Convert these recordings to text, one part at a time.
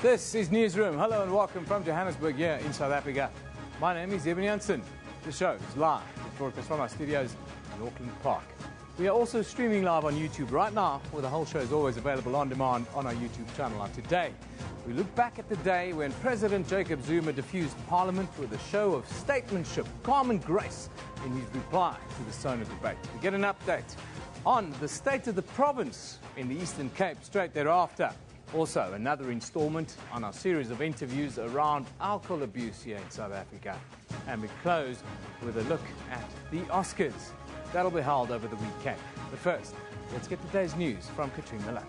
This is Newsroom. Hello and welcome from Johannesburg here in South Africa. My name is Eben Janssen. The show is live. It's broadcast from our studios in Auckland Park. We are also streaming live on YouTube right now, where the whole show is always available on demand on our YouTube channel. And today, we look back at the day when President Jacob Zuma diffused Parliament with a show of statesmanship, calm and grace in his reply to the SONA debate. We get an update on the state of the province in the Eastern Cape straight thereafter. Also, another installment on our series of interviews around alcohol abuse here in South Africa. And we close with a look at the Oscars. That'll be held over the weekend. But first, let's get today's news from Katrina Milan.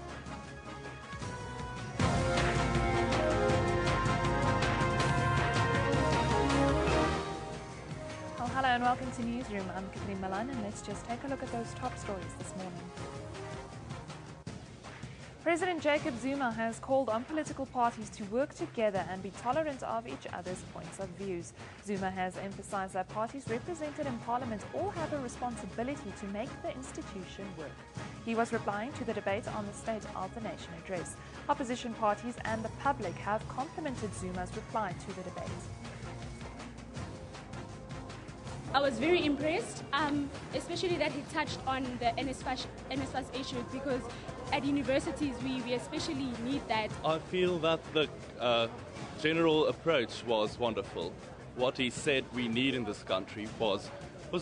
Well, hello and welcome to Newsroom. I'm Katrina Milan, and let's just take a look at those top stories this morning. President Jacob Zuma has called on political parties to work together and be tolerant of each other's points of views. Zuma has emphasized that parties represented in Parliament all have a responsibility to make the institution work. He was replying to the debate on the State of the Nation address. Opposition parties and the public have complimented Zuma's reply to the debate. I was very impressed, especially that he touched on the NSFAS issue, because at universities we especially need that. I feel that the general approach was wonderful. What he said we need in this country was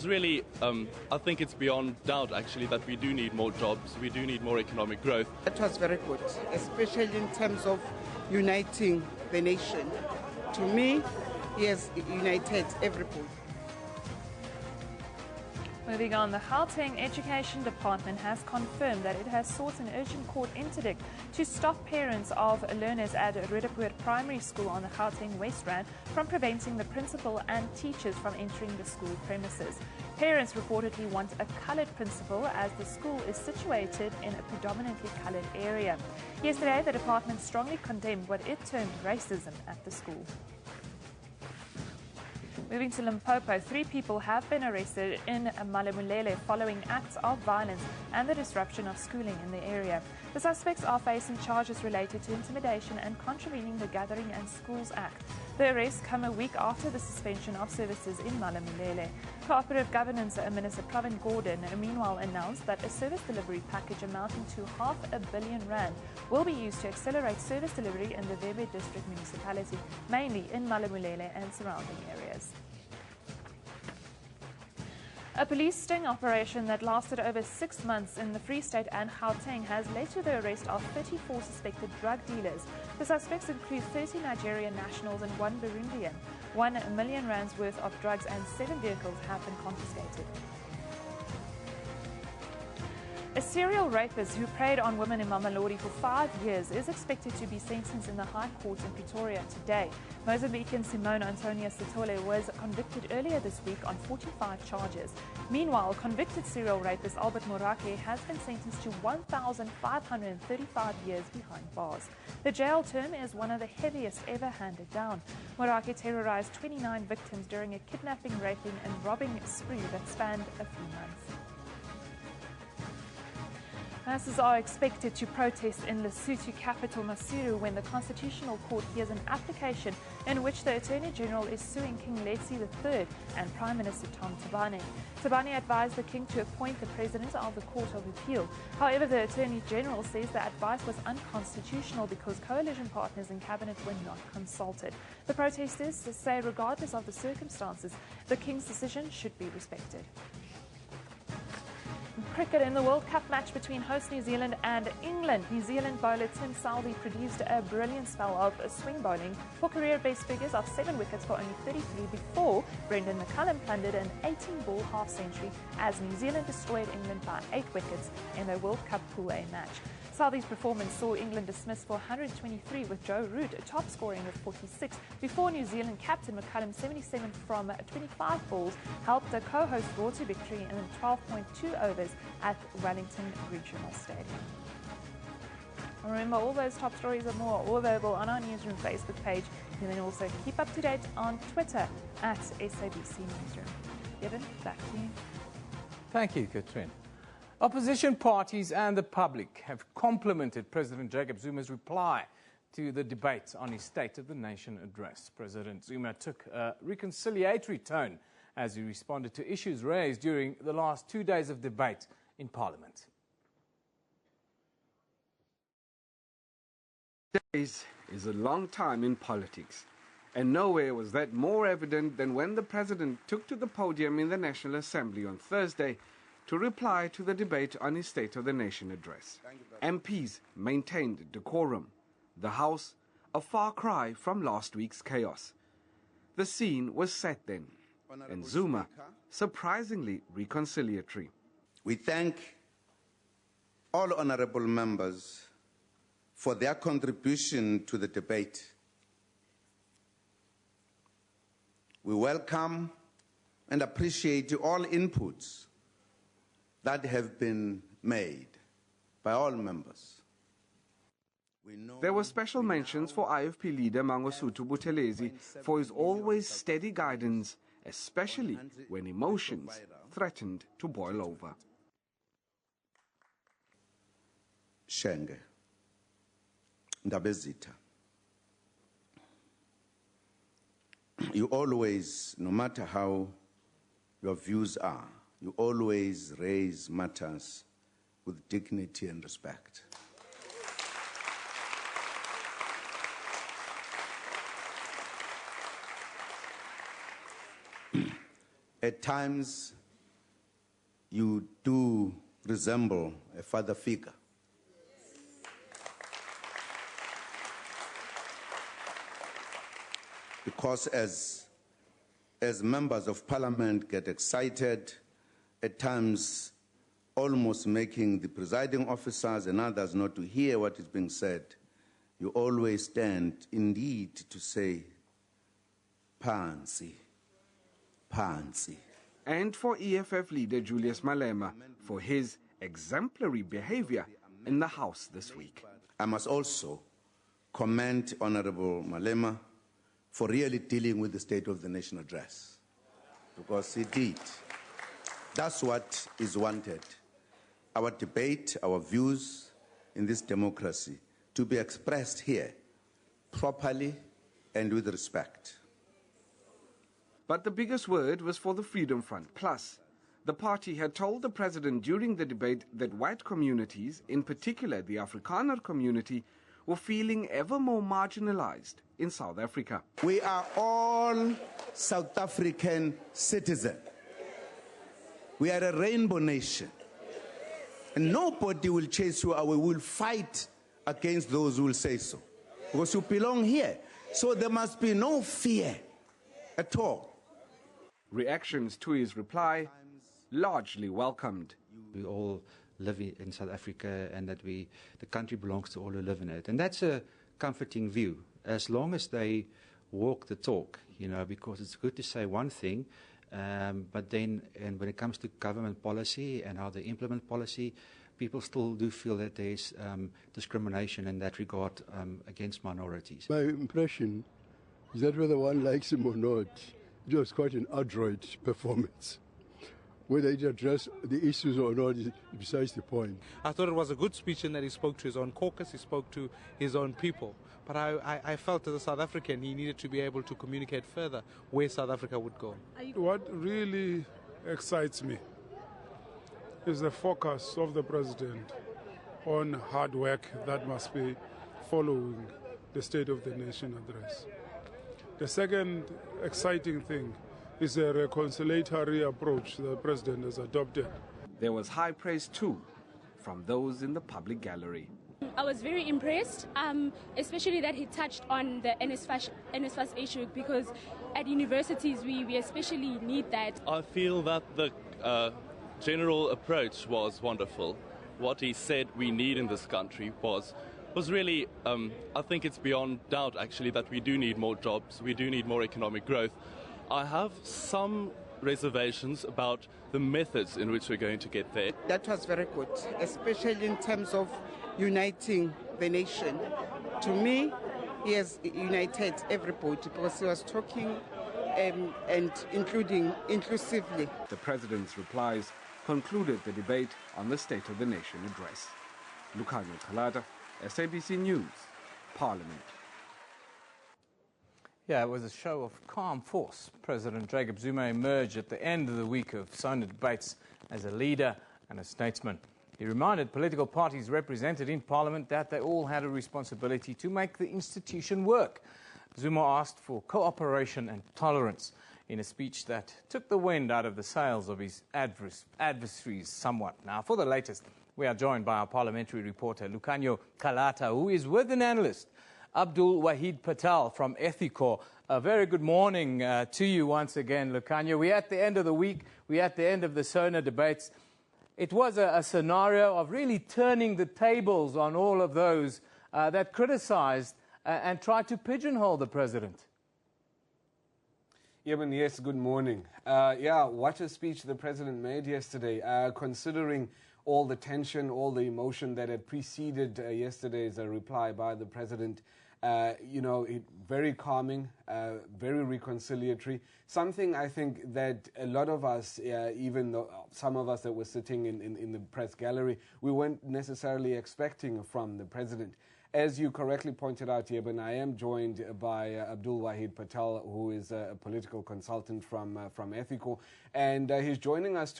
really, I think it's beyond doubt actually that we do need more jobs, we do need more economic growth. That was very good, especially in terms of uniting the nation. To me, he has united everybody. Moving on, the Gauteng Education Department has confirmed that it has sought an urgent court interdict to stop parents of learners at Rudapur Primary School on the Gauteng West Rand from preventing the principal and teachers from entering the school premises. Parents reportedly want a coloured principal as the school is situated in a predominantly coloured area. Yesterday, the department strongly condemned what it termed racism at the school. Moving to Limpopo, 3 people have been arrested in Malamulele following acts of violence and the disruption of schooling in the area. The suspects are facing charges related to intimidation and contravening the Gathering and Schools Act. The arrests come a week after the suspension of services in Malamulele. Cooperative Governance Minister Pravin Gordhan meanwhile announced that a service delivery package amounting to R500 million will be used to accelerate service delivery in the Vebe District Municipality, mainly in Malamulele and surrounding areas. A police sting operation that lasted over 6 months in the Free State and Gauteng has led to the arrest of 34 suspected drug dealers. The suspects include 30 Nigerian nationals and 1 Burundian. R1 million worth of drugs and 7 vehicles have been confiscated. A serial rapist who preyed on women in Mamelodi for 5 years is expected to be sentenced in the High Court in Pretoria today. Mozambican Simone Antonia Sithole was convicted earlier this week on 45 charges. Meanwhile, convicted serial rapist Albert Morake has been sentenced to 1,535 years behind bars. The jail term is one of the heaviest ever handed down. Morake terrorized 29 victims during a kidnapping, raping and robbing spree that spanned a few months. Masses are expected to protest in Lesotho capital Maseru when the Constitutional Court hears an application in which the Attorney General is suing King Letsie III and Prime Minister Tom Thabane. Thabane advised the King to appoint the President of the Court of Appeal. However, the Attorney General says the advice was unconstitutional because coalition partners in Cabinet were not consulted. The protesters say regardless of the circumstances, the King's decision should be respected. Cricket in the World Cup match between host New Zealand and England. New Zealand bowler Tim Southee produced a brilliant spell of swing bowling for career best figures of 7 wickets for only 33 before Brendan McCullum plundered an 18-ball half-century as New Zealand destroyed England by 8 wickets in their World Cup Pool A match. Southee's performance saw England dismissed for 123 with Joe Root top scoring with 46 before New Zealand captain McCullum 77 from 25 balls helped the co-host draw to victory in 12.2 overs at Wellington Regional Stadium. Remember, all those top stories and more are all available on our Newsroom Facebook page. You can also keep up to date on Twitter at SABC Newsroom. Evan, back to you. Thank you, Katrin. Opposition parties and the public have complimented President Jacob Zuma's reply to the debate on his State of the Nation address. President Zuma took a reconciliatory tone as he responded to issues raised during the last 2 days of debate in Parliament. Days is a long time in politics, and nowhere was that more evident than when the President took to the podium in the National Assembly on Thursday to reply to the debate on his State of the Nation address. MPs maintained decorum. The House, a far cry from last week's chaos. The scene was set then, and Zuma surprisingly reconciliatory. We thank all honourable members for their contribution to the debate. We welcome and appreciate all inputs that have been made by all members. There were special mentions for IFP leader Mangosuthu Buthelezi for his always steady guidance, especially when emotions threatened to boil over. Shenge, Ndabezitha, you always, no matter how your views are, you always raise matters with dignity and respect. At times, you do resemble a father figure. Because as members of parliament get excited, at times almost making the presiding officers and others not to hear what is being said, you always stand indeed to say, Phansi, Phansi. And for EFF leader Julius Malema for his exemplary behavior in the House this week. I must also commend Honorable Malema for really dealing with the State of the Nation address, because he did. That's what is wanted. Our debate, our views in this democracy to be expressed here properly and with respect. But the biggest word was for the Freedom Front. Plus, the party had told the president during the debate that white communities, in particular the Afrikaner community, were feeling ever more marginalized in South Africa. We are all South African citizens. We are a rainbow nation. And nobody will chase you away. We will fight against those who will say so. Because you belong here. So there must be no fear at all. Reactions to his reply largely welcomed. We all live in South Africa, and that the country belongs to all who live in it. And that's a comforting view, as long as they walk the talk, because it's good to say one thing, but then and when it comes to government policy and how they implement policy, people still do feel that there's discrimination in that regard against minorities. My impression is that whether one likes him or not, it was quite an adroit performance. Whether it addressed the issues or not is besides the point. I thought it was a good speech in that he spoke to his own caucus, he spoke to his own people. But I felt as a South African he needed to be able to communicate further where South Africa would go. What really excites me is the focus of the president on hard work that must be following the State of the Nation address. The second exciting thing is a reconciliatory approach the president has adopted. There was high praise too from those in the public gallery. I was very impressed, especially that he touched on the NSFAS issue, because at universities we especially need that. I feel that the general approach was wonderful. What he said we need in this country was really, I think it's beyond doubt actually that we do need more jobs, we do need more economic growth. I have some reservations about the methods in which we're going to get there. That was very good, especially in terms of uniting the nation. To me, he has united everybody because he was talking and including inclusively. The president's replies concluded the debate on the State of the Nation address. Lukhanyo Kalata, SABC News, Parliament. Yeah, it was a show of calm force. President Jacob Zuma emerged at the end of the week of SONA debates as a leader and a statesman. He reminded political parties represented in Parliament that they all had a responsibility to make the institution work. Zuma asked for cooperation and tolerance in a speech that took the wind out of the sails of his adversaries somewhat. Now, for the latest, we are joined by our parliamentary reporter, Lucanio Kalata, who is with an analyst, Abdul Wahid Patel from Ethicor. A very good morning to you once again, Lucanio. We're at the end of the week. We're at the end of the SONA debates. It was a scenario of really turning the tables on all of those that criticized and tried to pigeonhole the president. Eben, yes, good morning. What a speech the president made yesterday, considering all the tension, all the emotion that had preceded yesterday's reply by the president. Very calming, very reconciliatory. Something I think that a lot of us, even though some of us that were sitting in the press gallery, we weren't necessarily expecting from the president. As you correctly pointed out, Yeben, I am joined by Abdul Wahid Patel, who is a political consultant from Ethicor, and he's joining us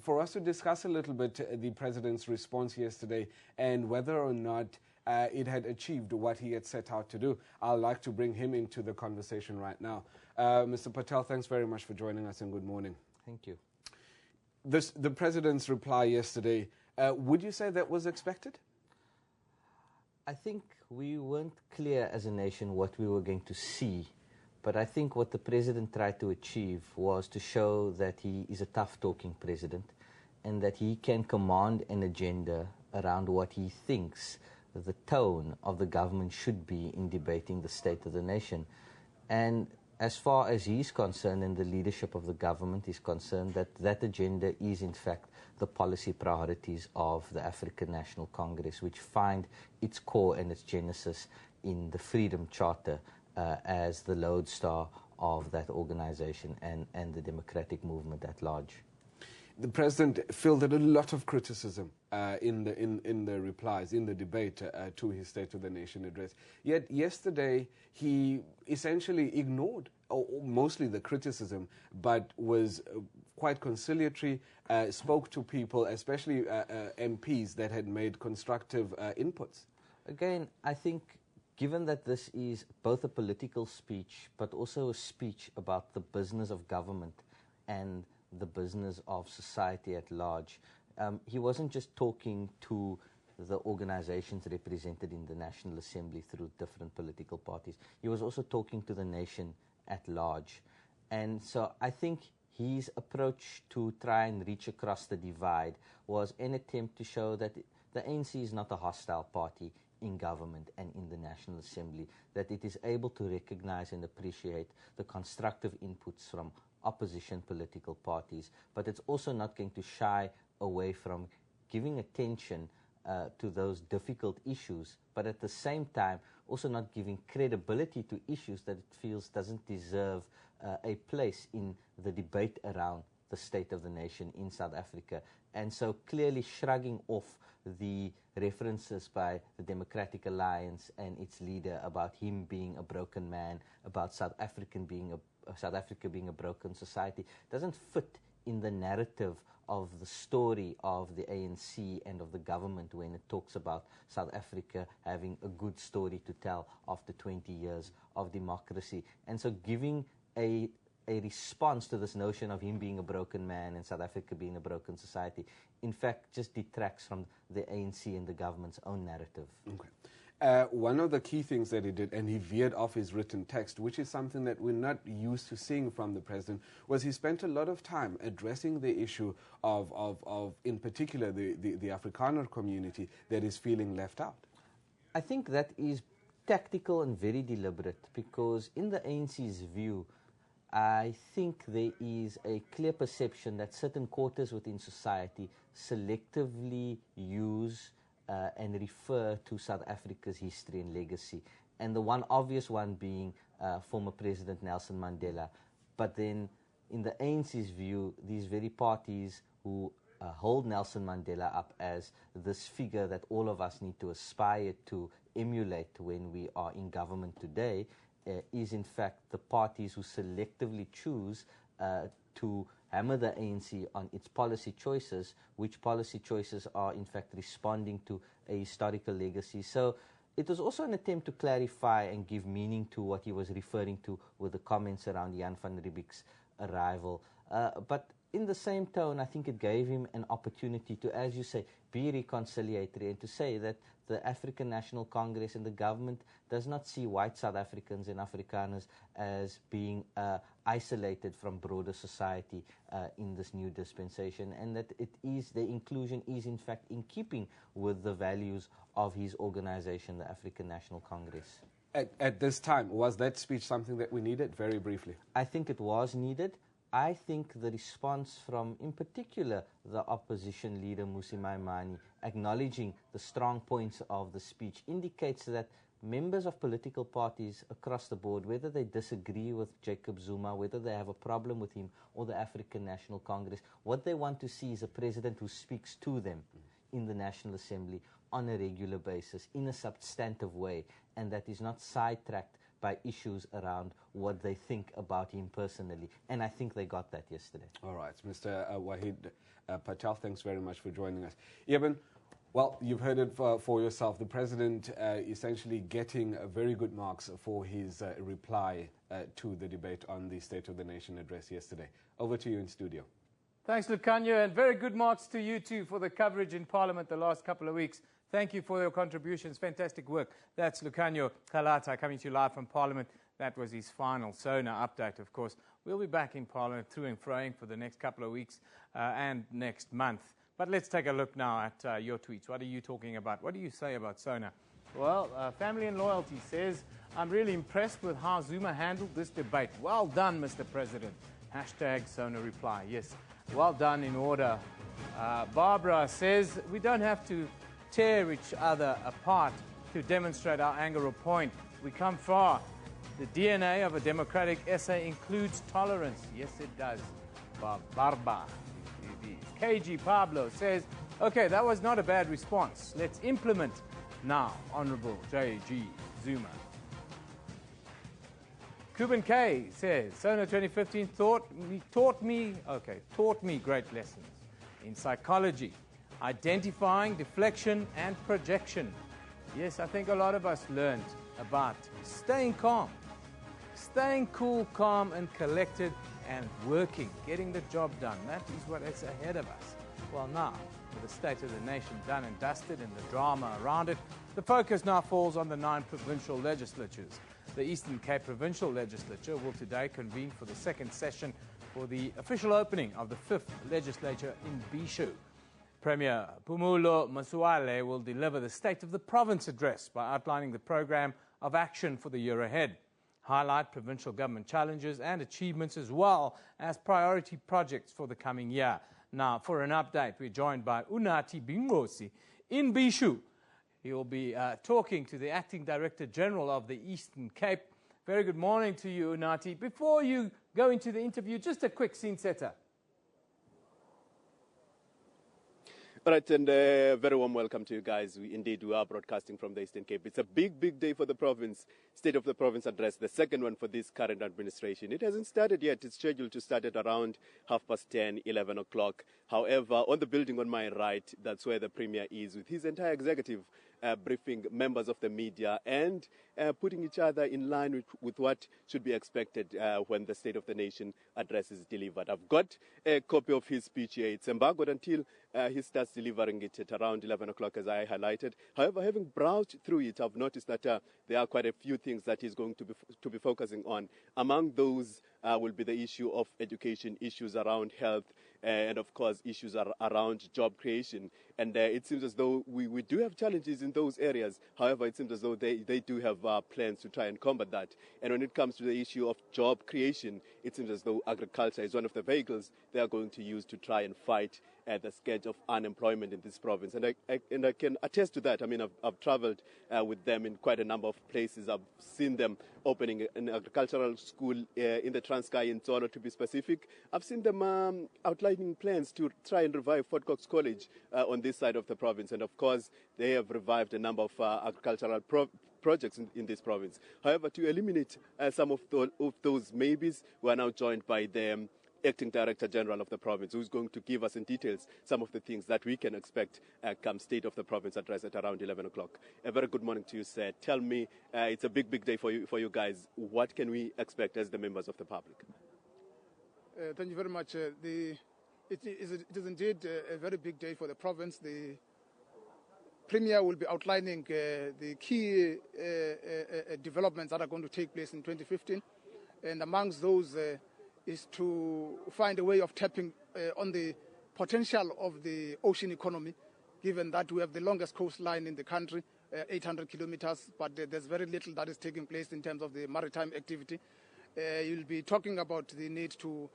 for us to discuss a little bit the president's response yesterday and whether or not it had achieved what he had set out to do. I'd like to bring him into the conversation right now. Mr. Patel, thanks very much for joining us and good morning. Thank you. The president's reply yesterday, would you say that was expected? I think we weren't clear as a nation what we were going to see, but I think what the president tried to achieve was to show that he is a tough-talking president and that he can command an agenda around what he thinks the tone of the government should be in debating the state of the nation. And as far as he's concerned and the leadership of the government is concerned, that agenda is in fact the policy priorities of the African National Congress, which find its core and its genesis in the Freedom Charter as the lodestar of that organization and the democratic movement at large. The president fielded a lot of criticism in the replies, in the debate to his State of the Nation address. Yet yesterday he essentially ignored mostly the criticism, but was quite conciliatory, spoke to people, especially MPs that had made constructive inputs. Again, I think given that this is both a political speech, but also a speech about the business of government and the business of society at large, he wasn't just talking to the organizations represented in the National Assembly through different political parties. He was also talking to the nation at large. And so I think his approach to try and reach across the divide was an attempt to show that the ANC is not a hostile party in government and in the National Assembly, that it is able to recognize and appreciate the constructive inputs from opposition political parties, but it's also not going to shy away from giving attention to those difficult issues, but at the same time also not giving credibility to issues that it feels doesn't deserve a place in the debate around the state of the nation in South Africa. And so clearly shrugging off the references by the Democratic Alliance and its leader about him being a broken man, about South Africa being a broken society, doesn't fit in the narrative of the story of the ANC and of the government when it talks about South Africa having a good story to tell after 20 years of democracy. And so giving a response to this notion of him being a broken man and South Africa being a broken society, in fact, just detracts from the ANC and the government's own narrative. Okay. One of the key things that he did, and he veered off his written text, which is something that we're not used to seeing from the president, was he spent a lot of time addressing the issue of in particular, the Afrikaner community that is feeling left out. I think that is tactical and very deliberate, because in the ANC's view, I think there is a clear perception that certain quarters within society selectively use and refer to South Africa's history and legacy. And the one obvious one being former President Nelson Mandela. But then in the ANC's view, these very parties who hold Nelson Mandela up as this figure that all of us need to aspire to emulate when we are in government today is in fact the parties who selectively choose to hammer the ANC on its policy choices, which policy choices are in fact responding to a historical legacy. So it was also an attempt to clarify and give meaning to what he was referring to with the comments around Jan van Riebeeck's arrival. But in the same tone, I think it gave him an opportunity to, as you say, be reconciliatory and to say that the African National Congress and the government does not see white South Africans and Afrikaners as being isolated from broader society in this new dispensation, and that the inclusion is in fact in keeping with the values of his organization, the African National Congress. At this time, was that speech something that we needed? Very briefly. I think it was needed. I think the response from, in particular, the opposition leader, Mmusi Maimane, acknowledging the strong points of the speech, indicates that members of political parties across the board, whether they disagree with Jacob Zuma, whether they have a problem with him or the African National Congress, what they want to see is a president who speaks to them in the National Assembly on a regular basis, in a substantive way, and that is not sidetracked by issues around what they think about him personally. And I think they got that yesterday. All right. Mr. Wahid Patel, thanks very much for joining us. Eben, well, you've heard it for yourself. The President essentially getting very good marks for his reply to the debate on the State of the Nation address yesterday. Over to you in studio. Thanks, Lucanio, and very good marks to you too for the coverage in Parliament the last couple of weeks. Thank you for your contributions. Fantastic work. That's Lucanio Kalata coming to you live from Parliament. That was his final SONA update, of course. We'll be back in Parliament through and froing for the next couple of weeks and next month. But let's take a look now at your tweets. What are you talking about? What do you say about SONA? Well, Family and Loyalty says, I'm really impressed with how Zuma handled this debate. Well done, Mr. President. Hashtag SONA reply. Yes, well done in order. Barbara says, we don't have to tear each other apart to demonstrate our anger or point. We come far. The DNA of a democratic SA includes tolerance. Yes, it does. Barba. KG Pablo says, okay, that was not a bad response. Let's implement now, Honorable J.G. Zuma. Kuban K says, SONA 2015 taught me great lessons in psychology, identifying deflection and projection. Yes, I think a lot of us learned about staying calm, staying cool, calm and collected and working, getting the job done. That is what is ahead of us. Well, now, with the State of the Nation done and dusted and the drama around it, the focus now falls on the 9 provincial legislatures. The Eastern Cape Provincial Legislature will today convene for the second session for the official opening of the 5th legislature in Bishu. Premier Phumulo Masualle will deliver the State of the Province address by outlining the program of action for the year ahead, highlight provincial government challenges and achievements as well as priority projects for the coming year. Now, for an update, we're joined by Unathi Bingosi in Bishu. He will be talking to the Acting Director General of the Eastern Cape. Very good morning to you, Unathi. Before you go into the interview, just a quick scene setter. All right, and a very warm welcome to you guys. We are broadcasting from the Eastern Cape. It's a big, big day for the province, State of the Province address, the second one for this current administration. It hasn't started yet. It's scheduled to start at around 10:30, 11 o'clock. However, on the building on my right, that's where the Premier is with his entire executive briefing members of the media and putting each other in line with what should be expected when the State of the Nation address is delivered. I've got a copy of his speech here. It's embargoed until he starts delivering it at around 11 o'clock, as I highlighted. However, having browsed through it, I've noticed that there are quite a few things that he's going to be focusing on. Among those will be the issue of education, issues around health, and of course issues around job creation. And it seems as though we do have challenges in those areas. However, it seems as though they do have plans to try and combat that. And when it comes to the issue of job creation, it seems as though agriculture is one of the vehicles they are going to use to try and fight the scourge of unemployment in this province. And I can attest to that. I mean, I've traveled with them in quite a number of places. I've seen them opening an agricultural school in the Transkei in Tsolo, to be specific. I've seen them outlining plans to try and revive Fort Cox College on this side of the province, and of course, they have revived a number of agricultural projects in this province. However, to eliminate some of those maybes, we are now joined by the Acting Director General of the province, who's going to give us in details some of the things that we can expect come State of the Province address at around 11 o'clock. A very good morning to you, sir. Tell me, it's a big day for you guys. What can we expect as the members of the public? Thank you very much. It is indeed a very big day for the province. The Premier will be outlining the key developments that are going to take place in 2015. And amongst those is to find a way of tapping on the potential of the ocean economy, given that we have the longest coastline in the country, 800 kilometers, but there's very little that is taking place in terms of the maritime activity. You'll be talking about the need to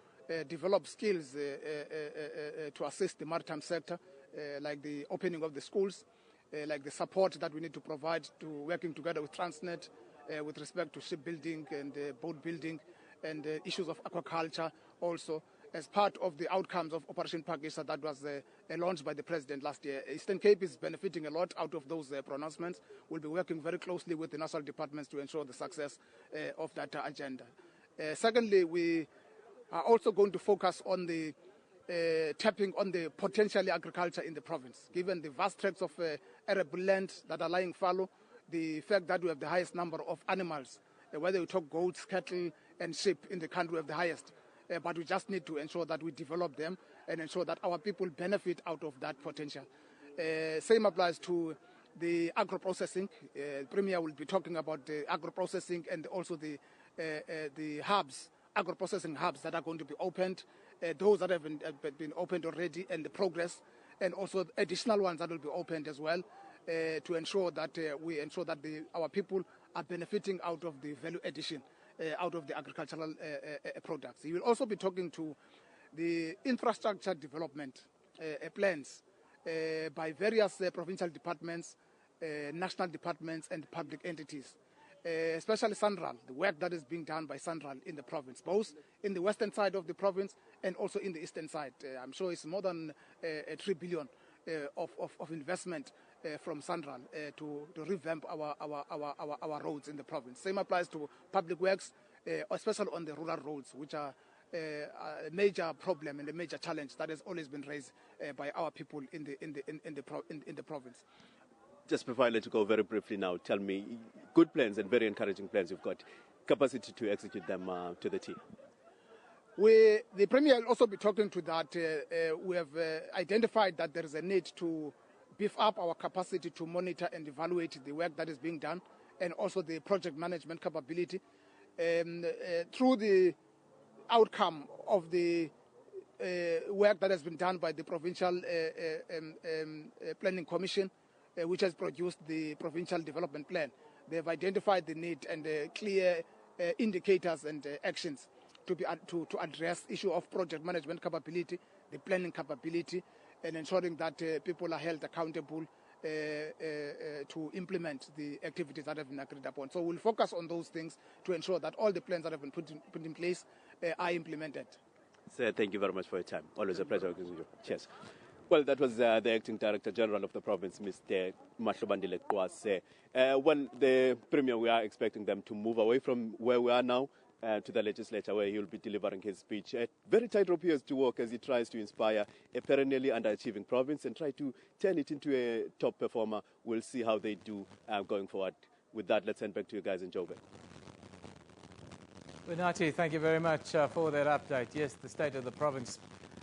develop skills to assist the maritime sector, like the opening of the schools, like the support that we need to provide to working together with Transnet with respect to shipbuilding and boat building and issues of aquaculture also as part of the outcomes of Operation Pakistan that was launched by the President last year. Eastern Cape is benefiting a lot out of those pronouncements. We'll be working very closely with the national departments to ensure the success of that agenda. Secondly, we are also going to focus on the tapping on the potentially agriculture in the province, given the vast tracts of arable land that are lying fallow, the fact that we have the highest number of animals, whether we talk goats, cattle, and sheep in the country, we have the highest. But we just need to ensure that we develop them and ensure that our people benefit out of that potential. Same applies to the agro-processing. Premier will be talking about the agro-processing and also the hubs, agro-processing hubs that are going to be opened, those that have been opened already and the progress, and also additional ones that will be opened as well, to ensure that we ensure that our people are benefiting out of the value addition out of the agricultural products. He will also be talking to the infrastructure development plans by various provincial departments, national departments and public entities, especially SANRAL, the work that is being done by SANRAL in the province, both in the western side of the province and also in the eastern side. I'm sure it's more than 3 billion of investment from SANRAL to revamp our roads in the province. Same applies to public works, especially on the rural roads, which are a major problem and a major challenge that has always been raised by our people in the province. Just before I let you go very briefly now, tell me, good plans and very encouraging plans you've got, capacity to execute them to the T. The Premier will also be talking to that. We have identified that there is a need to beef up our capacity to monitor and evaluate the work that is being done and also the project management capability. Through the outcome of the work that has been done by the Provincial Planning Commission, which has produced the Provincial Development Plan, they have identified the need and clear indicators and actions to address issue of project management capability, the planning capability, and ensuring that people are held accountable to implement the activities that have been agreed upon. So we'll focus on those things to ensure that all the plans that have been put in place are implemented. Sir, thank you very much for your time. Always a pleasure working with you. Cheers. Well, that was the Acting Director General of the province, Mr. Mahlobandile Kwase. When the Premier, we are expecting them to move away from where we are now to the legislature, where he will be delivering his speech. Very tightrope he has to walk as he tries to inspire a perennially underachieving province and try to turn it into a top performer. We'll see how they do going forward. With that, let's hand back to you guys in Joburg. Nati, thank you very much for that update. Yes, the State of the Province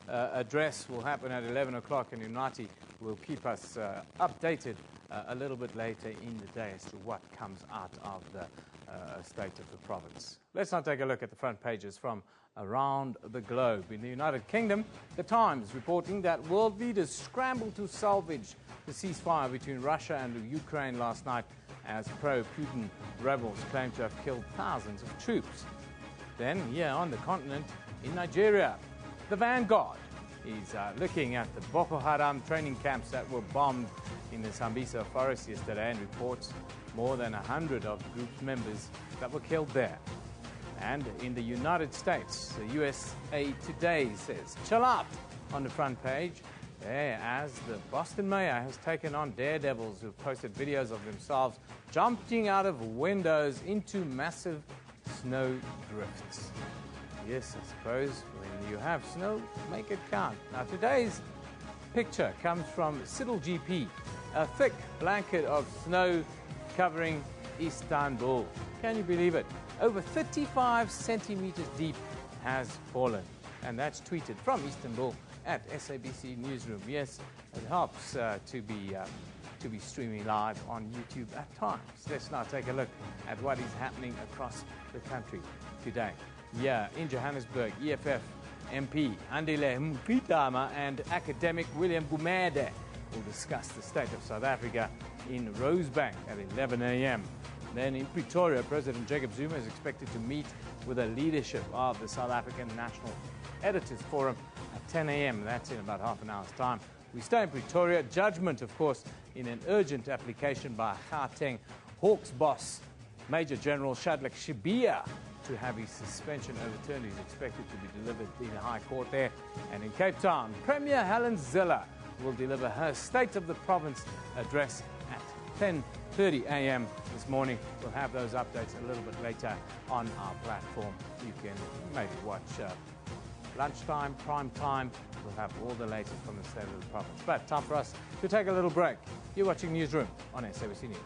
address will happen at 11 o'clock, and Nati will keep us updated a little bit later in the day as to what comes out of the State of the Province. Let's now take a look at the front pages from around the globe. In the United Kingdom, The Times reporting that world leaders scrambled to salvage the ceasefire between Russia and Ukraine last night as pro-Putin rebels claim to have killed thousands of troops. Then, here on the continent, in Nigeria, the Vanguard is looking at the Boko Haram training camps that were bombed in the Sambisa forest yesterday and reports more than 100 of the group's members that were killed there. And in the United States, the USA Today says, chill out on the front page. there as the Boston mayor has taken on daredevils who've posted videos of themselves jumping out of windows into massive snow drifts. Yes, I suppose when you have snow, make it count. Now today's picture comes from Siddle GP, a thick blanket of snow covering Istanbul. Can you believe it? Over 35 centimeters deep has fallen. And that's tweeted from Istanbul at SABC Newsroom. Yes, it helps to be streaming live on YouTube at times. Let's now take a look at what is happening across the country today. Yeah, in Johannesburg, EFF MP Andile Mkitama and academic William Gumede will discuss the state of South Africa in Rosebank at 11 a.m. Then in Pretoria, President Jacob Zuma is expected to meet with the leadership of the South African National Editors Forum at 10 a.m. That's in about half an hour's time. We stay in Pretoria. Judgment, of course, in an urgent application by Gauteng Hawks boss, Major General Shadrack Shibia, to have his suspension overturned. He's expected to be delivered in the High Court there. And in Cape Town, Premier Helen Zille will deliver her State of the Province address at 10:30 a.m. this morning. We'll have those updates a little bit later on our platform. You can maybe watch lunchtime, prime time. We'll have all the latest from the State of the Province. But time for us to take a little break. You're watching Newsroom on SABC News.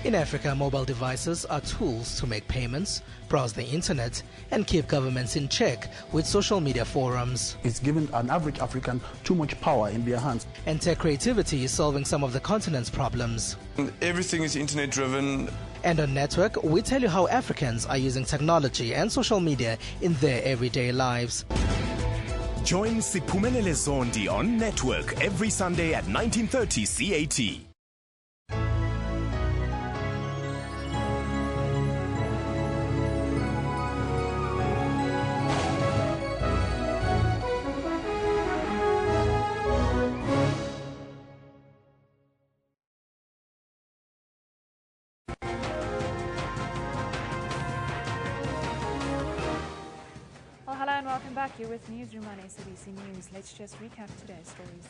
In Africa, mobile devices are tools to make payments, browse the internet, and keep governments in check with social media forums. It's given an average African too much power in their hands. And tech creativity is solving some of the continent's problems. Everything is internet driven. And on Network, we tell you how Africans are using technology and social media in their everyday lives. Join Siphumelele Zondi on Network every Sunday at 19:30 CAT. Welcome back. You're with Newsroom on SABC News. Let's just recap today's stories.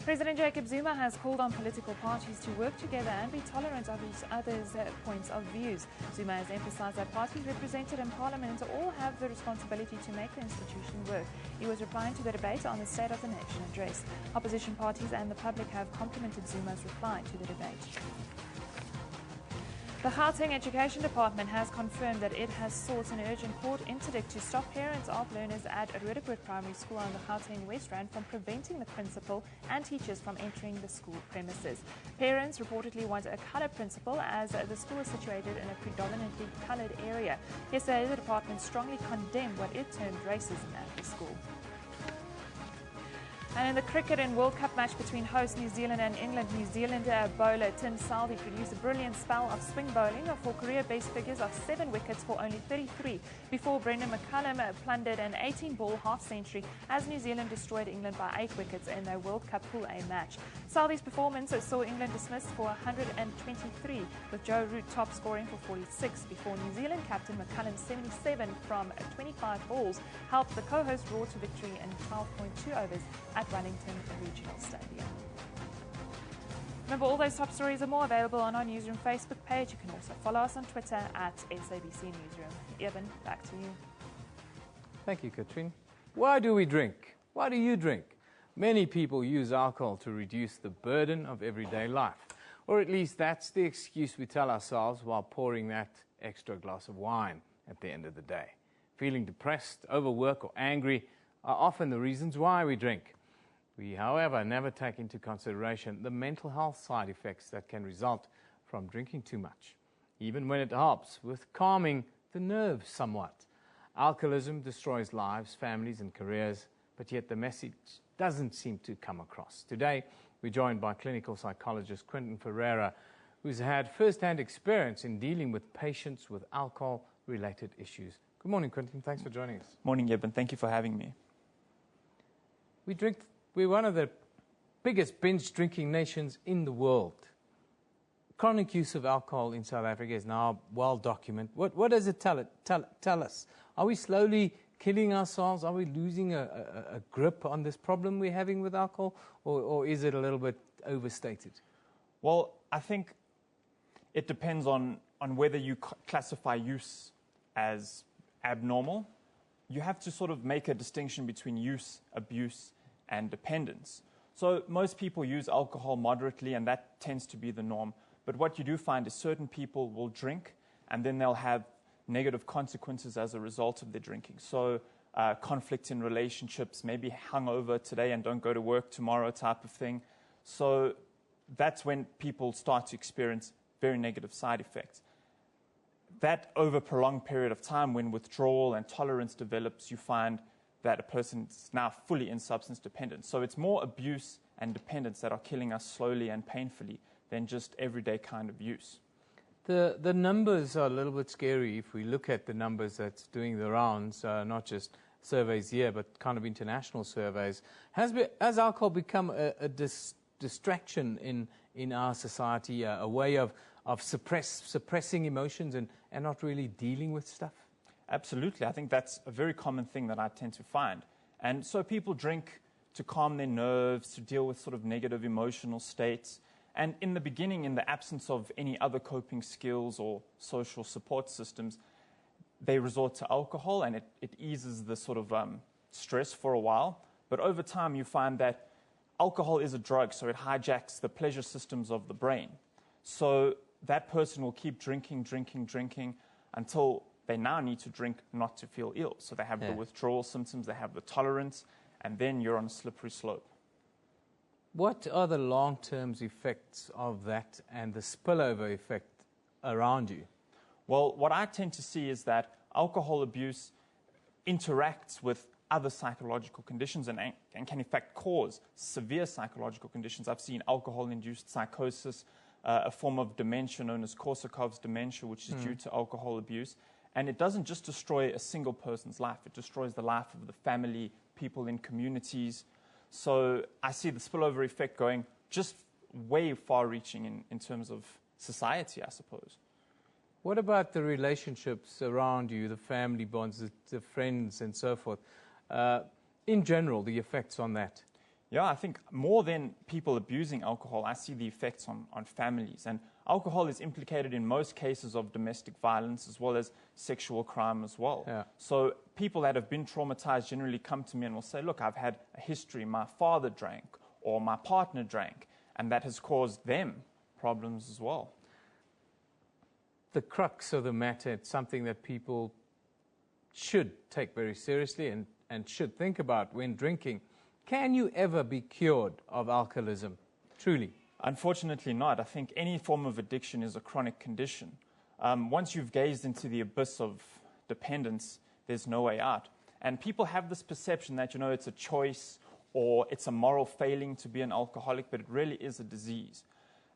President Jacob Zuma has called on political parties to work together and be tolerant of each other's points of views. Zuma has emphasized that parties represented in Parliament all have the responsibility to make the institution work. He was replying to the debate on the State of the Nation address. Opposition parties and the public have complimented Zuma's reply to the debate. The Gauteng Education Department has confirmed that it has sought an urgent court interdict to stop parents of learners at Roodepoort Primary School on the Gauteng West Rand from preventing the principal and teachers from entering the school premises. Parents reportedly want a coloured principal as the school is situated in a predominantly coloured area. Yesterday, the department strongly condemned what it termed racism at the school. And in the cricket and World Cup match between host New Zealand and England, New Zealander bowler Tim Southee produced a brilliant spell of swing bowling for career best figures of 7 wickets for only 33 before Brendan McCullum plundered an 18-ball half-century as New Zealand destroyed England by 8 wickets in their World Cup Pool A match. Southee's performance saw England dismissed for 123, with Joe Root top scoring for 46 before New Zealand captain McCullum's 77 from 25 balls helped the co-host roar to victory in 12.2 overs at Wellington Regional Stadium. Remember, all those top stories are more available on our Newsroom Facebook page. You can also follow us on Twitter at SABC Newsroom. Evan, back to you. Thank you, Katrine. Why do we drink? Why do you drink? Many people use alcohol to reduce the burden of everyday life. Or at least that's the excuse we tell ourselves while pouring that extra glass of wine at the end of the day. Feeling depressed, overworked, or angry are often the reasons why we drink. We, however, never take into consideration the mental health side effects that can result from drinking too much, even when it helps with calming the nerves somewhat. Alcoholism destroys lives, families and careers, but yet the message doesn't seem to come across. Today, we're joined by clinical psychologist Quentin Ferreira, who's had first-hand experience in dealing with patients with alcohol-related issues. Good morning, Quentin. Thanks for joining us. Morning, Eben. Thank you for having me. We're one of the biggest binge-drinking nations in the world. Chronic use of alcohol in South Africa is now well documented. What does it tell us? Are we slowly killing ourselves? Are we losing a grip on this problem we're having with alcohol? Or is it a little bit overstated? Well, I think it depends on whether you classify use as abnormal. You have to sort of make a distinction between use, abuse, and dependence. So most people use alcohol moderately, and that tends to be the norm. But what you do find is certain people will drink, and then they'll have negative consequences as a result of their drinking. So conflict in relationships, maybe hungover today and don't go to work tomorrow type of thing. So that's when people start to experience very negative side effects. That over a prolonged period of time, when withdrawal and tolerance develops, you find that a person is now fully in substance dependence. So it's more abuse and dependence that are killing us slowly and painfully than just everyday kind of use. The numbers are a little bit scary if we look at the numbers that's doing the rounds, not just surveys here, but kind of international surveys. Has alcohol become a distraction in our society, a way of suppressing emotions and not really dealing with stuff? Absolutely. I think that's a very common thing that I tend to find. And so people drink to calm their nerves, to deal with sort of negative emotional states. And in the beginning, in the absence of any other coping skills or social support systems, they resort to alcohol, and it eases the sort of stress for a while. But over time, you find that alcohol is a drug, so it hijacks the pleasure systems of the brain. So that person will keep drinking until they now need to drink not to feel ill. So they have the withdrawal symptoms, they have the tolerance, and then you're on a slippery slope. What are the long-term effects of that and the spillover effect around you? Well, what I tend to see is that alcohol abuse interacts with other psychological conditions and can in fact cause severe psychological conditions. I've seen alcohol-induced psychosis, a form of dementia known as Korsakov's dementia, which is due to alcohol abuse. And it doesn't just destroy a single person's life, it destroys the life of the family, people in communities. So I see the spillover effect going just way far-reaching in terms of society, I suppose. What about the relationships around you, the family bonds, the friends and so forth? In general, the effects on that? Yeah, I think more than people abusing alcohol, I see the effects on families. And alcohol is implicated in most cases of domestic violence as well as sexual crime as well. Yeah. So people that have been traumatized generally come to me and will say, look, I've had a history. My father drank or my partner drank, and that has caused them problems as well. The crux of the matter, it's something that people should take very seriously and should think about when drinking. Can you ever be cured of alcoholism, truly? Unfortunately not. I think any form of addiction is a chronic condition. Once you've gazed into the abyss of dependence, there's no way out. And people have this perception that, it's a choice or it's a moral failing to be an alcoholic, but it really is a disease.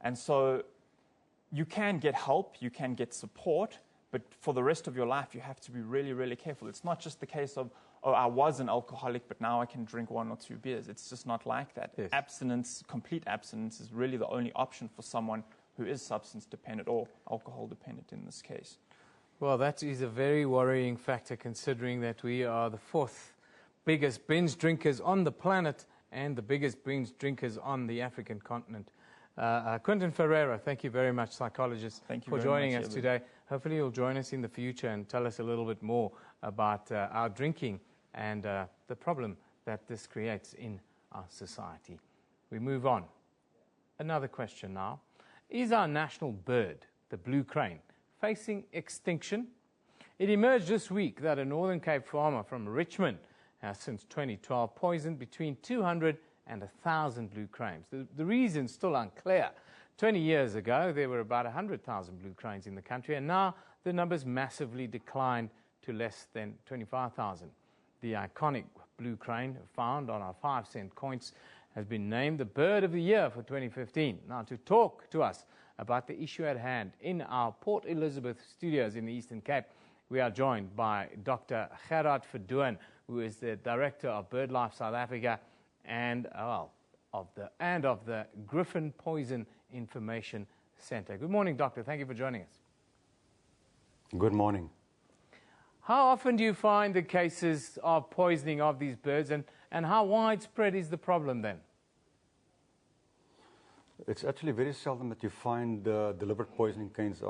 And so you can get help, you can get support, but for the rest of your life, you have to be really, really careful. It's not just the case of, oh, I was an alcoholic, but now I can drink 1 or 2 beers. It's just not like that. Yes. Abstinence, complete abstinence, is really the only option for someone who is substance dependent or alcohol dependent in this case. Well, that is a very worrying factor, considering that we are the 4th biggest binge drinkers on the planet and the biggest binge drinkers on the African continent. Quentin Ferreira, thank you very much, psychologist, for joining us today. Hopefully you'll join us in the future and tell us a little bit more about our drinking and the problem that this creates in our society. We move on. Another question now. Is our national bird, the blue crane, facing extinction? It emerged this week that a Northern Cape farmer from Richmond has since 2012 poisoned between 200 and 1,000 blue cranes. The reason's still unclear. 20 years ago, there were about 100,000 blue cranes in the country, and now the numbers massively declined to less than 25,000. The iconic blue crane found on our 5-cent coins has been named the Bird of the Year for 2015. Now, to talk to us about the issue at hand in our Port Elizabeth studios in the Eastern Cape, we are joined by Dr. Gerard Verdoorn, who is the Director of BirdLife South Africa and of the Griffin Poison Information Centre. Good morning, Doctor. Thank you for joining us. Good morning. How often do you find the cases of poisoning of these birds, and how widespread is the problem then? It's actually very seldom that you find deliberate poisoning cases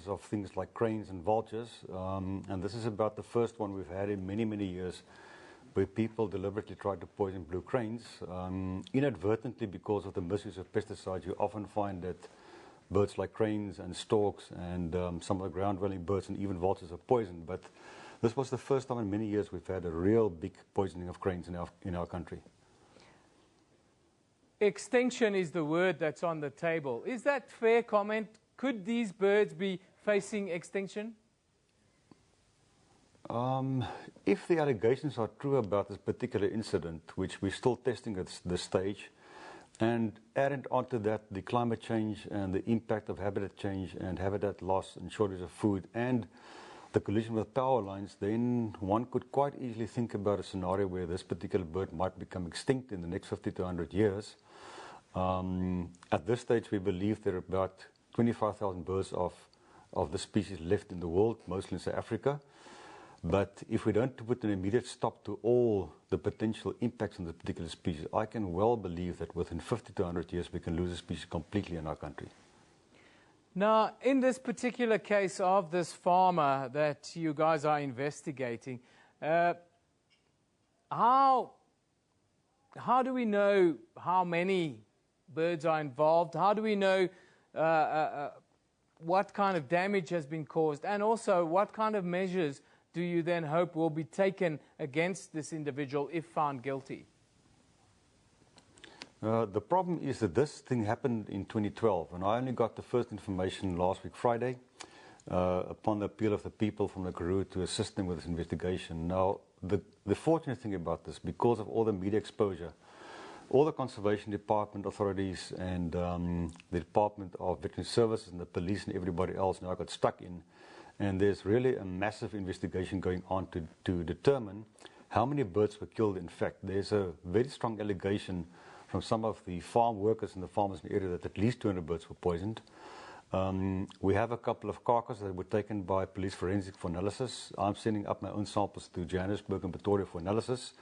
of things like cranes and vultures, and this is about the first one we've had in many, many years where people deliberately tried to poison blue cranes. Inadvertently, because of the misuse of pesticides, you often find that birds like cranes and storks and some of the ground-dwelling birds and even vultures are poisoned. But this was the first time in many years we've had a real big poisoning of cranes in our country. Extinction is the word that's on the table. Is that fair comment? Could these birds be facing extinction? If the allegations are true about this particular incident, which we're still testing at this stage, and added onto that the climate change and the impact of habitat change and habitat loss and shortage of food and the collision with power lines, then one could quite easily think about a scenario where this particular bird might become extinct in the next 50 to 100 years. At this stage, we believe there are about 25,000 birds of this species left in the world, mostly in South Africa. But if we don't put an immediate stop to all the potential impacts on the particular species, I can well believe that within 50 to 100 years, we can lose a species completely in our country. Now, in this particular case of this farmer that you guys are investigating, how do we know how many birds are involved? How do we know what kind of damage has been caused? And also, what kind of measures do you then hope will be taken against this individual if found guilty? The problem is that this thing happened in 2012, and I only got the first information last week Friday upon the appeal of the people from the Karoo to assist them with this investigation. Now, the fortunate thing about this, because of all the media exposure, all the Conservation Department authorities and the Department of Veterinary Services and the police and everybody else now got stuck in, and there's really a massive investigation going on to determine how many birds were killed. In fact, there's a very strong allegation from some of the farm workers and the farmers in the area that at least 200 birds were poisoned. We have a couple of carcasses that were taken by police forensic for analysis. I'm sending up my own samples to Johannesburg and Pretoria for analysis.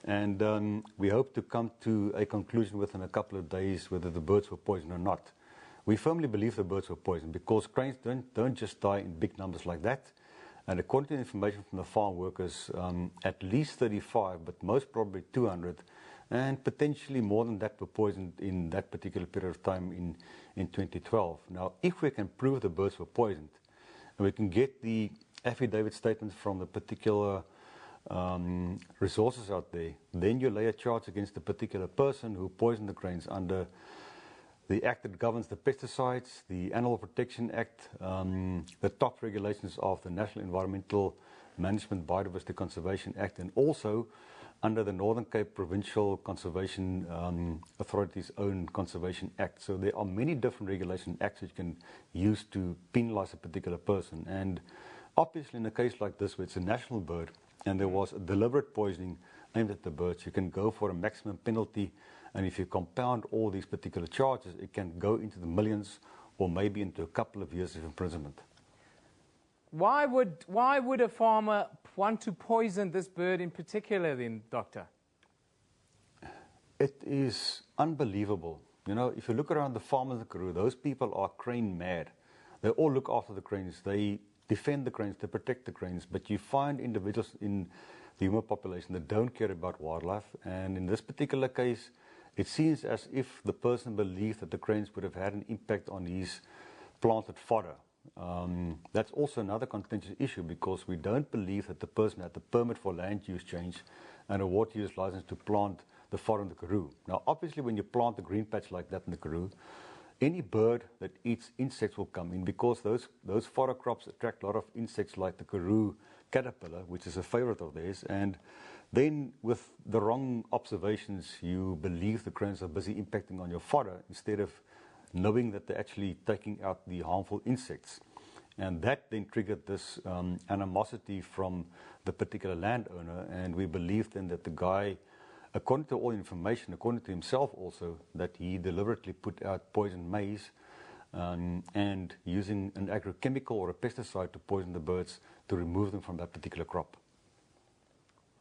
And we hope to come to a conclusion within a couple of days whether the birds were poisoned or not. We firmly believe the birds were poisoned because cranes don't just die in big numbers like that. And according to the information from the farm workers, at least 35, but most probably 200, and potentially more than that were poisoned in that particular period of time in 2012. Now, if we can prove the birds were poisoned, and we can get the affidavit statements from the particular resources out there, then you lay a charge against the particular person who poisoned the cranes under the act that governs the pesticides, the Animal Protection Act, the top regulations of the National Environmental Management Biodiversity Conservation Act, and also under the Northern Cape Provincial Conservation Authority's own Conservation Act. So there are many different regulation acts that you can use to penalize a particular person. And obviously in a case like this, where it's a national bird, and there was a deliberate poisoning aimed at the birds, you can go for a maximum penalty. And if you compound all these particular charges, it can go into the millions or maybe into a couple of years of imprisonment. Why would a farmer want to poison this bird in particular then, Doctor? It is unbelievable. You know, if you look around the farmers in the Karoo, those people are crane mad. They all look after the cranes. They defend the cranes, they protect the cranes. But you find individuals in the human population that don't care about wildlife. And in this particular case, it seems as if the person believed that the cranes would have had an impact on his planted fodder. That's also another contentious issue because we don't believe that the person had the permit for land use change and a water use license to plant the fodder in the Karoo. Now, obviously, when you plant a green patch like that in the Karoo, any bird that eats insects will come in because those fodder crops attract a lot of insects like the Karoo caterpillar, which is a favorite of theirs, and then with the wrong observations, you believe the crows are busy impacting on your fodder instead of knowing that they're actually taking out the harmful insects. And that then triggered this animosity from the particular landowner, and we believe then that the guy, according to all information, according to himself also, that he deliberately put out poison maize and using an agrochemical or a pesticide to poison the birds to remove them from that particular crop.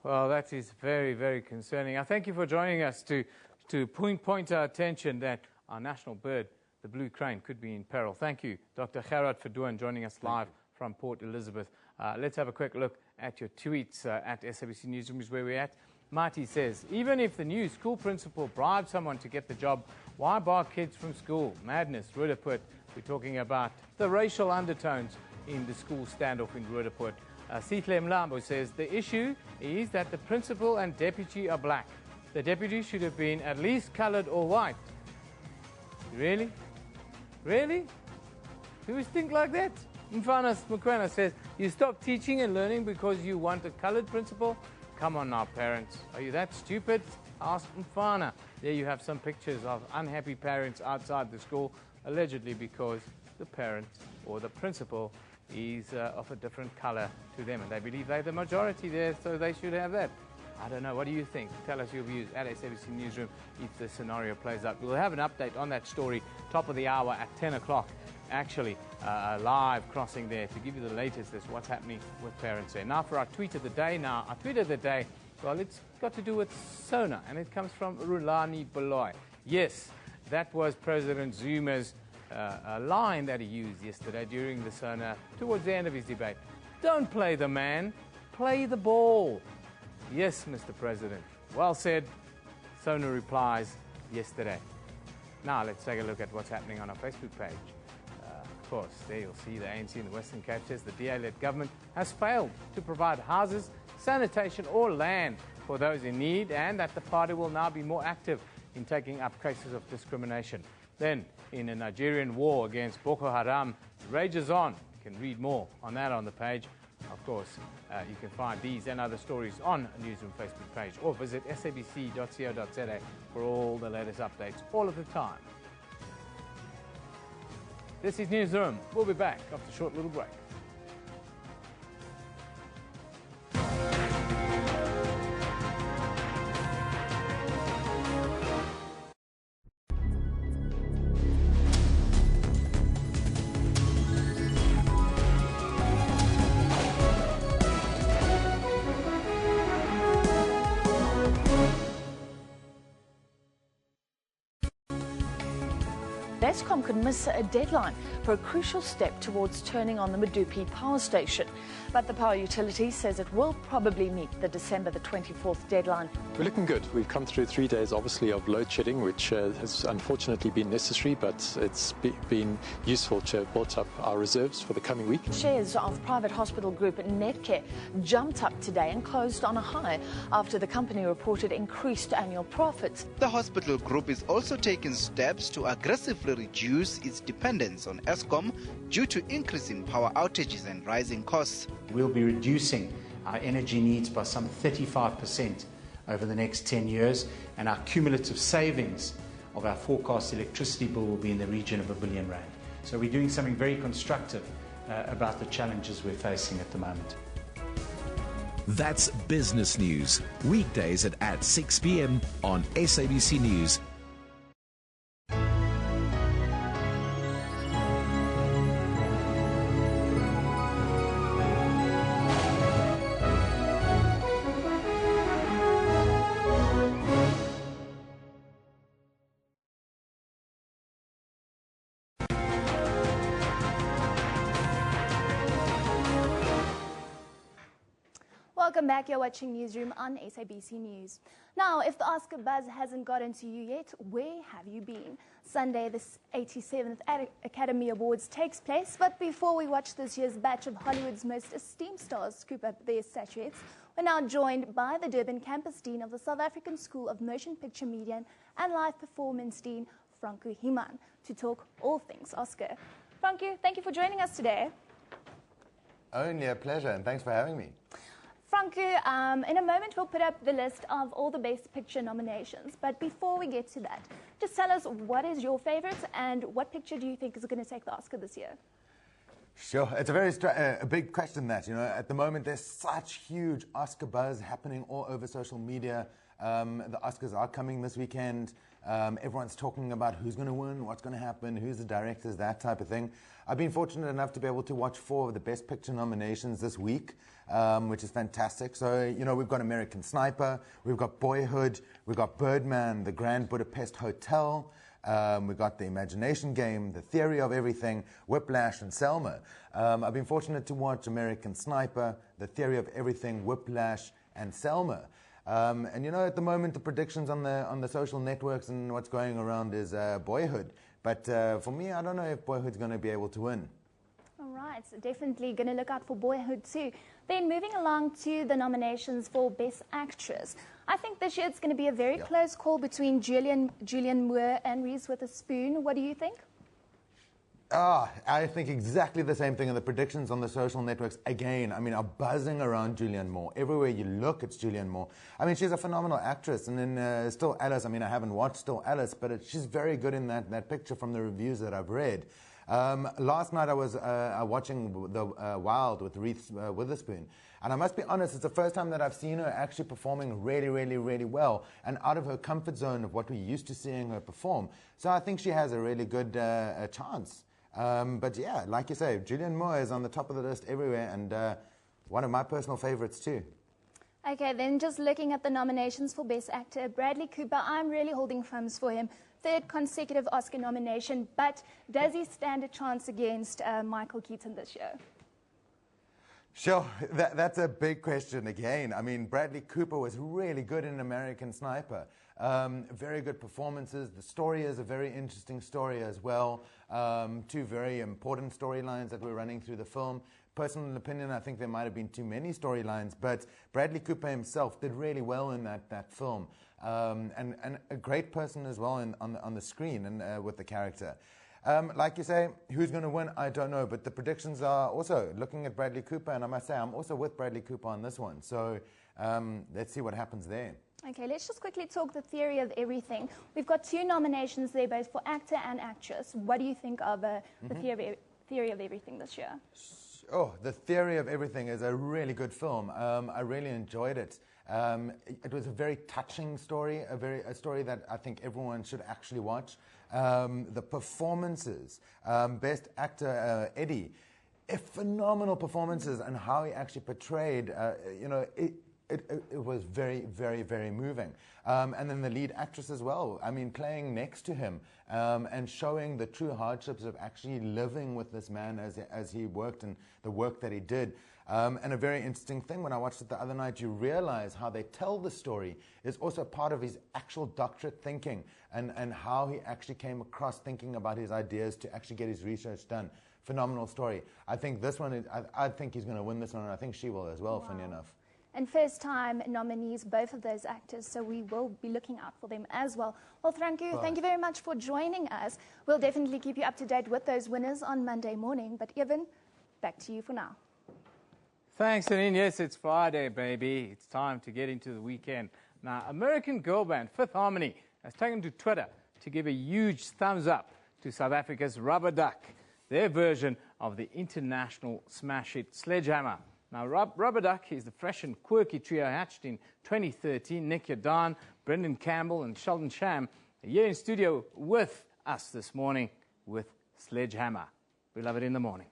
Well, that is very, very concerning. I thank you for joining us to point our attention that our national bird, the blue crane, could be in peril. Thank you, Dr. Gerard Verdoorn, joining us live from Port Elizabeth. Let's have a quick look at your tweets at SABC Newsroom, is where we're at. Marty says, even if the new school principal bribes someone to get the job, why bar kids from school? Madness, Roodepoort. We're talking about the racial undertones in the school standoff in Roodepoort. Sihle Mlambo says, the issue is that the principal and deputy are black. The deputy should have been at least coloured or white. Really? Really? Do we think like that? Mfana Mukwena says, you stop teaching and learning because you want a coloured principal? Come on now, parents. Are you that stupid? Ask Mfana. There you have some pictures of unhappy parents outside the school, allegedly because the parent or the principal is of a different colour to them, and they believe they're the majority there, so they should have that. I don't know. What do you think? Tell us your views at SABC Newsroom if the scenario plays out. We'll have an update on that story, top of the hour at 10 o'clock, actually, live crossing there to give you the latest as what's happening with parents there. Now for our tweet of the day. Now, our tweet of the day, well, it's got to do with Sona, and it comes from Rulani Baloy. Yes, that was President Zuma's line that he used yesterday during the Sona, towards the end of his debate. Don't play the man, play the ball. Yes, Mr. President. Well said. Sona replies yesterday. Now let's take a look at what's happening on our Facebook page. Of course, there you'll see the ANC in the Western Cape says the DA-led government has failed to provide houses, sanitation or land for those in need, and that the party will now be more active in taking up cases of discrimination. Then, in a Nigerian war against Boko Haram, rages on. You can read more on that on the page. Of course, you can find these and other stories on a Newsroom Facebook page, or visit sabc.co.za for all the latest updates all of the time. This is Newsroom. We'll be back after a short little break. Eskom could miss a deadline for a crucial step towards turning on the Medupi power station. But the power utility says it will probably meet the December the 24th deadline. We're looking good. We've come through 3 days, obviously, of load shedding, which has unfortunately been necessary, but it's been useful to have built up our reserves for the coming week. Shares of private hospital group Netcare jumped up today and closed on a high after the company reported increased annual profits. The hospital group is also taking steps to aggressively reduce its dependence on Eskom due to increasing power outages and rising costs. We'll be reducing our energy needs by some 35% over the next 10 years, and our cumulative savings of our forecast electricity bill will be in the region of R1 billion. So we're doing something very constructive about the challenges we're facing at the moment. That's Business News, weekdays at 6 p.m. on SABC News. Welcome back. You're watching Newsroom on SABC News. Now, if the Oscar buzz hasn't gotten to you yet, where have you been? Sunday, the 87th Academy Awards takes place, but before we watch this year's batch of Hollywood's most esteemed stars scoop up their statuettes, we're now joined by the Durban Campus Dean of the South African School of Motion Picture Media and Live Performance Dean, Franco Himan, to talk all things Oscar. Franco, thank you for joining us today. Only a pleasure, and thanks for having me. Franco, in a moment we'll put up the list of all the Best Picture nominations. But before we get to that, just tell us what is your favorite and what picture do you think is going to take the Oscar this year? Sure, it's a very a big question that, at the moment there's such huge Oscar buzz happening all over social media. The Oscars are coming this weekend. Everyone's talking about who's going to win, what's going to happen, who's the directors, that type of thing. I've been fortunate enough to be able to watch 4 of the Best Picture nominations this week, which is fantastic. So, we've got American Sniper, we've got Boyhood, we've got Birdman, The Grand Budapest Hotel, we've got The Imagination Game, The Theory of Everything, Whiplash, and Selma. I've been fortunate to watch American Sniper, The Theory of Everything, Whiplash, and Selma. And at the moment, the predictions on the social networks and what's going around is Boyhood. But for me, I don't know if Boyhood's going to be able to win. All right, so definitely going to look out for Boyhood too. Then moving along to the nominations for Best Actress. I think this year it's going to be a very close call between Julianne Moore and Reese Witherspoon. What do you think? I think exactly the same thing, and the predictions on the social networks, again, are buzzing around Julianne Moore. Everywhere you look, it's Julianne Moore. She's a phenomenal actress, and in Still Alice, I haven't watched Still Alice, but she's very good in that picture from the reviews that I've read. Last night I was watching The Wild with Reese Witherspoon, and I must be honest, it's the first time that I've seen her actually performing really, really, really well and out of her comfort zone of what we're used to seeing her perform. So I think she has a really good chance. But yeah, like you say, Julianne Moore is on the top of the list everywhere, and one of my personal favorites too. Okay, then just looking at the nominations for Best Actor, Bradley Cooper, I'm really holding thumbs for him. 3rd consecutive Oscar nomination, but does he stand a chance against Michael Keaton this year? Sure, that's a big question again. Bradley Cooper was really good in American Sniper. Very good performances. The story is a very interesting story as well. 2 very important storylines that we're running through the film. Personal opinion, I think there might have been too many storylines, but Bradley Cooper himself did really well in that film. And a great person as well on the screen and with the character. Like you say, who's going to win? I don't know, but the predictions are also looking at Bradley Cooper, and I must say I'm also with Bradley Cooper on this one. So let's see what happens there. Okay, let's just quickly talk The Theory of Everything. We've got 2 nominations there, both for actor and actress. What do you think of The Theory of Everything this year? The Theory of Everything is a really good film. I really enjoyed it. It was a very touching story, a story that I think everyone should actually watch. The performances, Best Actor Eddie, phenomenal performances, and how he actually portrayed, it was very, very, very moving. And then the lead actress as well, playing next to him and showing the true hardships of actually living with this man as he worked and the work that he did. And a very interesting thing, when I watched it the other night, you realize how they tell the story is also part of his actual doctorate thinking and how he actually came across thinking about his ideas to actually get his research done. Phenomenal story. I think this one, I think he's going to win this one, and I think she will as well, funny enough. And first-time nominees, both of those actors, so we will be looking out for them as well. Well, Franco, thank you very much for joining us. We'll definitely keep you up to date with those winners on Monday morning. But Evan, back to you for now. Thanks, Janine. Yes, it's Friday, baby. It's time to get into the weekend. Now, American girl band Fifth Harmony has taken to Twitter to give a huge thumbs up to South Africa's Rubber Duck, their version of the international smash hit Sledgehammer. Now, Rubber Duck is the fresh and quirky trio hatched in 2013. Nick Yadan, Brendan Campbell, and Sheldon Sham are here in studio with us this morning with Sledgehammer. We love it in the morning.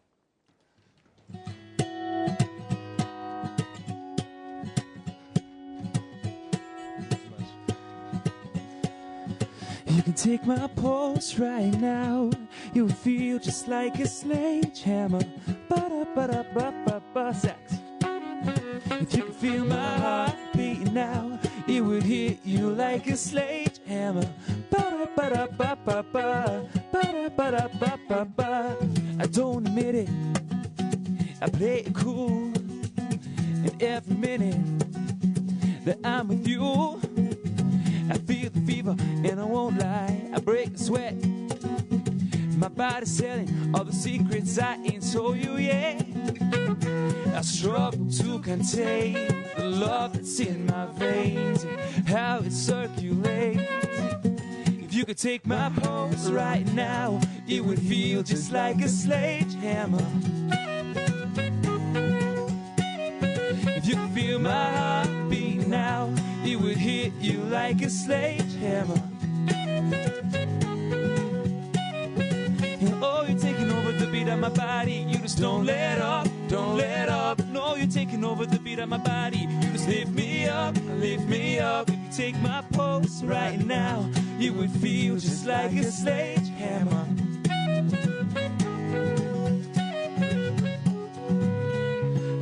You can take my pulse right now. You will feel just like a sledgehammer. Ba-da-ba-da-ba-ba-ba sex. If you could feel my heart beating now, it would hit you like a sledgehammer. Ba-da-ba-da-ba-ba-ba. Ba-da-ba-da-ba-ba-ba. I don't admit it, I play it cool. And every minute that I'm with you, I feel the fever, and I won't lie, I break the sweat. My body's selling all the secrets I ain't told you yet. struggle to contain the love that's in my veins and how it circulates. If you could take my pulse right now, it would feel just like a sledgehammer. If you could feel my heart beat now, it would hit you like a sledgehammer. And oh, you're taking over the beat of my body. You just don't let up, don't let up. No, you're taking over the beat of my body. You just lift me up, lift me up. If you take my pulse right now, it would feel just like a sledgehammer.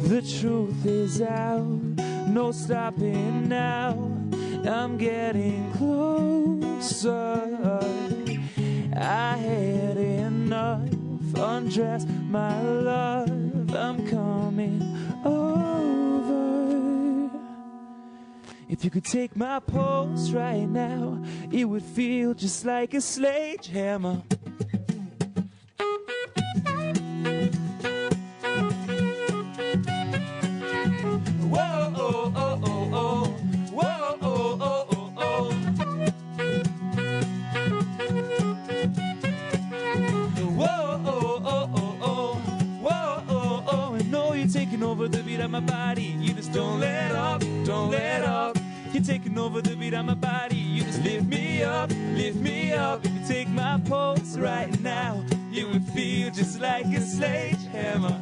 The truth is out, no stopping now. I'm getting closer. I had enough, undress my love. I'm coming over. If you could take my pulse right now, it would feel just like a sledgehammer. Whoa, oh, oh, oh, oh. Whoa, oh, oh, oh, oh. Whoa, oh, oh, oh, oh. Whoa, oh, oh. And no, you're taking over the beat of my body. You just don't let up, don't let up. You're taking over the beat of my body. You just lift me up, lift me up. If you take my pulse right now, it would feel just like a sledgehammer.